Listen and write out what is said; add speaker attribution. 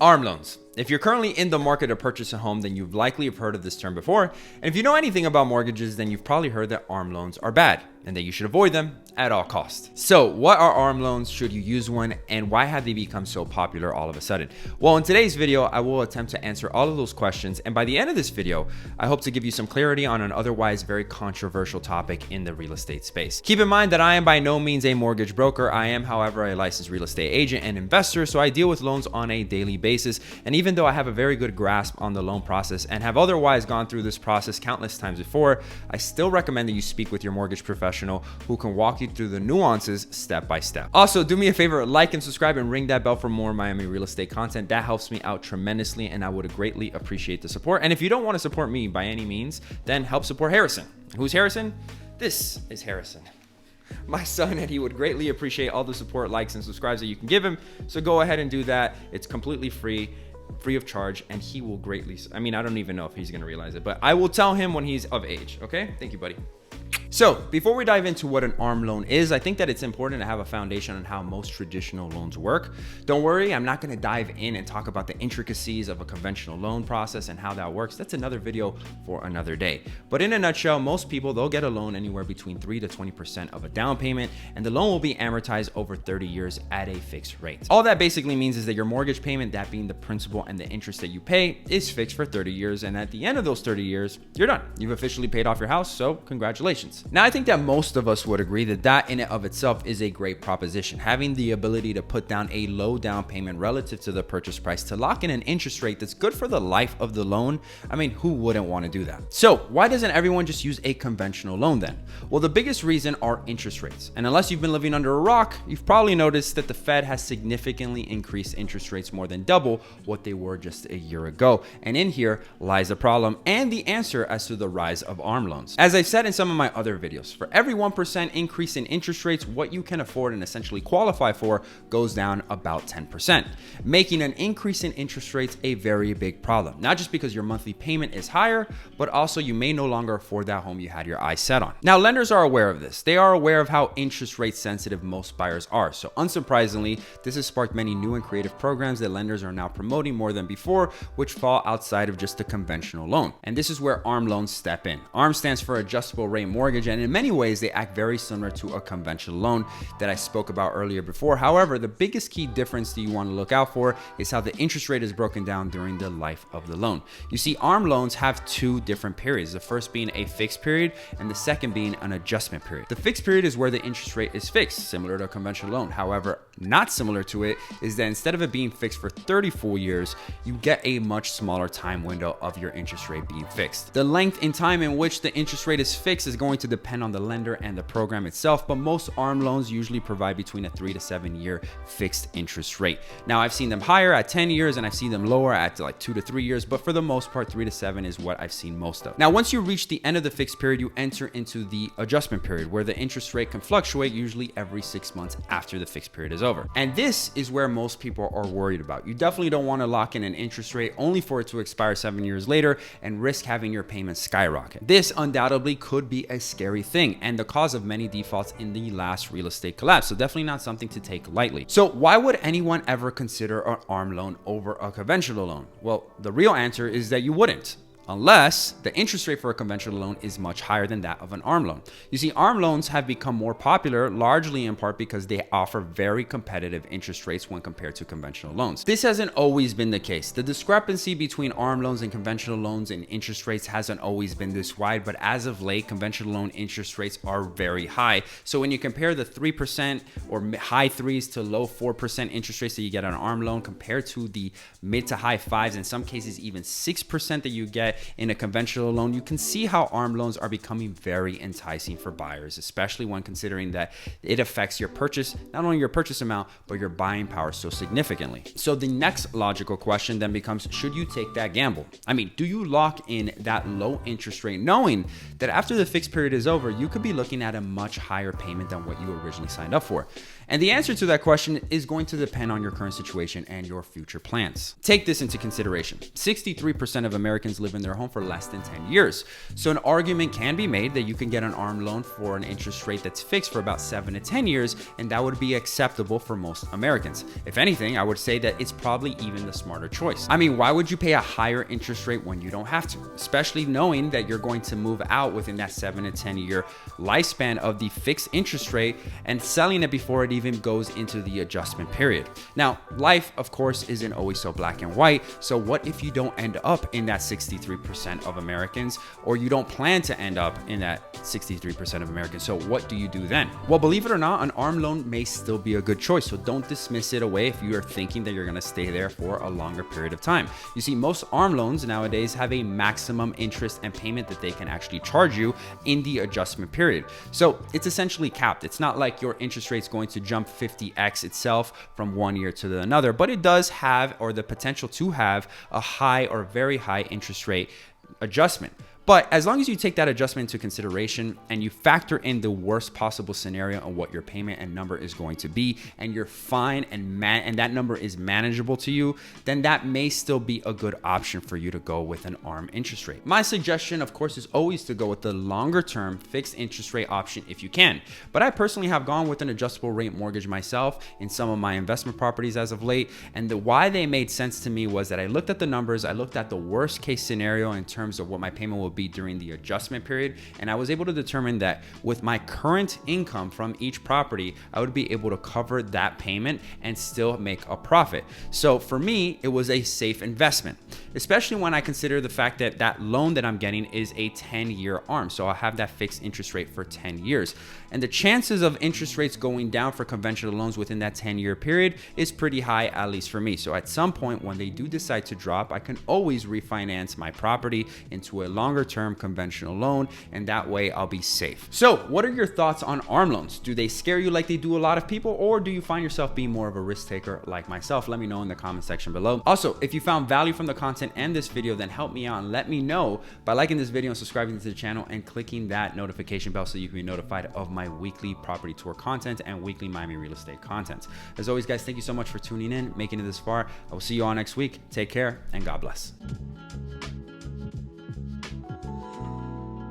Speaker 1: ARM loans. If you're currently in the market to purchase a home, then you've likely have heard of this term before. And if you know anything about mortgages, then you've probably heard that ARM loans are bad and that you should avoid them at all costs. So what are ARM loans? Should you use one? And why have they become so popular all of a sudden? Well, in today's video, I will attempt to answer all of those questions. And by the end of this video, I hope to give you some clarity on an otherwise very controversial topic in the real estate space. Keep in mind that I am by no means a mortgage broker. I am, however, a licensed real estate agent and investor. So I deal with loans on a daily basis. And even though I have a very good grasp on the loan process and have otherwise gone through this process countless times before, I still recommend that you speak with your mortgage professional who can walk you through the nuances step by step. Also, do me a favor, like and subscribe and ring that bell for more Miami real estate content. That helps me out tremendously and I would greatly appreciate the support. And if you don't want to support me by any means, then help support Harrison. Who's Harrison? This is Harrison, my son, and he would greatly appreciate all the support, likes, and subscribes that you can give him. So go ahead and do that. It's completely free of charge, and he will greatly, I don't even know if he's going to realize it, but I will tell him when he's of age. Okay? Thank you, buddy. So before we dive into what an ARM loan is, I think that it's important to have a foundation on how most traditional loans work. Don't worry, I'm not going to dive in and talk about the intricacies of a conventional loan process and how that works. That's another video for another day. But in a nutshell, most people, they'll get a loan anywhere between 3 to 20% of a down payment, and the loan will be amortized over 30 years at a fixed rate. All that basically means is that your mortgage payment, that being the principal and the interest that you pay, is fixed for 30 years. And at the end of those 30 years, you're done. You've officially paid off your house. So congratulations. Now, I think that most of us would agree that that in and of itself is a great proposition. Having the ability to put down a low down payment relative to the purchase price to lock in an interest rate that's good for the life of the loan. Who wouldn't want to do that? So why doesn't everyone just use a conventional loan then? Well, the biggest reason are interest rates. And unless you've been living under a rock, you've probably noticed that the Fed has significantly increased interest rates more than double what they were just a year ago. And in here lies the problem and the answer as to the rise of ARM loans. As I've said in some of my other videos, for every 1% increase in interest rates, what you can afford and essentially qualify for goes down about 10%, making an increase in interest rates a very big problem. Not just because your monthly payment is higher, but also you may no longer afford that home you had your eyes set on. Now, lenders are aware of this. They are aware of how interest rate sensitive most buyers are. So unsurprisingly, this has sparked many new and creative programs that lenders are now promoting more than before, which fall outside of just a conventional loan. And this is where ARM loans step in. ARM stands for adjustable rate mortgage, and in many ways they act very similar to a conventional loan that I spoke about earlier before. However, the biggest key difference that you want to look out for is how the interest rate is broken down during the life of the loan. You see, ARM loans have two different periods, the first being a fixed period and the second being an adjustment period. The fixed period is where the interest rate is fixed, similar to a conventional loan. However, not similar to it is that instead of it being fixed for 30 full years, you get a much smaller time window of your interest rate being fixed. The length in time in which the interest rate is fixed is going to depend on the lender and the program itself, but most ARM loans usually provide between a 3 to 7 year fixed interest rate. Now, I've seen them higher at 10 years and I've seen them lower at like 2 to 3 years, but for the most part, 3 to 7 is what I've seen most of. Now, once you reach the end of the fixed period, you enter into the adjustment period where the interest rate can fluctuate usually every 6 months after the fixed period is over. And this is where most people are worried about. You definitely don't want to lock in an interest rate only for it to expire 7 years later and risk having your payments skyrocket. This undoubtedly could be a scary thing and the cause of many defaults in the last real estate collapse. So definitely not something to take lightly. So why would anyone ever consider an ARM loan over a conventional loan? Well, the real answer is that you wouldn't, unless the interest rate for a conventional loan is much higher than that of an ARM loan. You see, ARM loans have become more popular largely in part because they offer very competitive interest rates when compared to conventional loans. This hasn't always been the case. The discrepancy between ARM loans and conventional loans and interest rates hasn't always been this wide, but as of late, conventional loan interest rates are very high. So when you compare the 3% or high 3s to low 4% interest rates that you get on an ARM loan compared to the mid to high 5s, in some cases even 6% that you get in a conventional loan, you can see how ARM loans are becoming very enticing for buyers, especially when considering that it affects your purchase, not only your purchase amount, but your buying power so significantly. So the next logical question then becomes, should you take that gamble? Do you lock in that low interest rate knowing that after the fixed period is over, you could be looking at a much higher payment than what you originally signed up for? And the answer to that question is going to depend on your current situation and your future plans. Take this into consideration. 63% of Americans live in their home for less than 10 years. So an argument can be made that you can get an ARM loan for an interest rate that's fixed for about 7 to 10 years, and that would be acceptable for most Americans. If anything, I would say that it's probably even the smarter choice. I mean, why would you pay a higher interest rate when you don't have to? Especially knowing that you're going to move out within that 7 to 10 year lifespan of the fixed interest rate and selling it before it even goes into the adjustment period. Now, life, of course, isn't always so black and white. So what if you don't end up in that 63% of Americans, or you don't plan to end up in that 63% of Americans? So what do you do then? Well, believe it or not, an ARM loan may still be a good choice. So don't dismiss it away if you are thinking that you're going to stay there for a longer period of time. You see, most ARM loans nowadays have a maximum interest and payment that they can actually charge you in the adjustment period. So it's essentially capped. It's not like your interest rate is going to jump 50x itself from one year to another, but it does have, or the potential to have, a high or very high interest rate adjustment. But as long as you take that adjustment into consideration and you factor in the worst possible scenario on what your payment and number is going to be, and you're fine and that number is manageable to you, then that may still be a good option for you to go with an ARM interest rate. My suggestion, of course, is always to go with the longer term fixed interest rate option if you can. But I personally have gone with an adjustable rate mortgage myself in some of my investment properties as of late. And why they made sense to me was that I looked at the numbers, I looked at the worst case scenario in terms of what my payment will be during the adjustment period, and I was able to determine that with my current income from each property, I would be able to cover that payment and still make a profit. So for me, it was a safe investment, especially when I consider the fact that that loan that I'm getting is a 10-year ARM. So I'll have that fixed interest rate for 10 years. And the chances of interest rates going down for conventional loans within that 10-year period is pretty high, at least for me. So at some point when they do decide to drop, I can always refinance my property into a longer term conventional loan, and that way I'll be safe. So what are your thoughts on ARM loans? Do they scare you like they do a lot of people, or do you find yourself being more of a risk taker like myself? Let me know in the comment section below. Also, if you found value from the content and this video, then help me out and let me know by liking this video and subscribing to the channel and clicking that notification bell so you can be notified of my weekly property tour content and weekly Miami real estate content. As always, guys, thank you so much for tuning in, making it this far. I will see you all next week. Take care and God bless.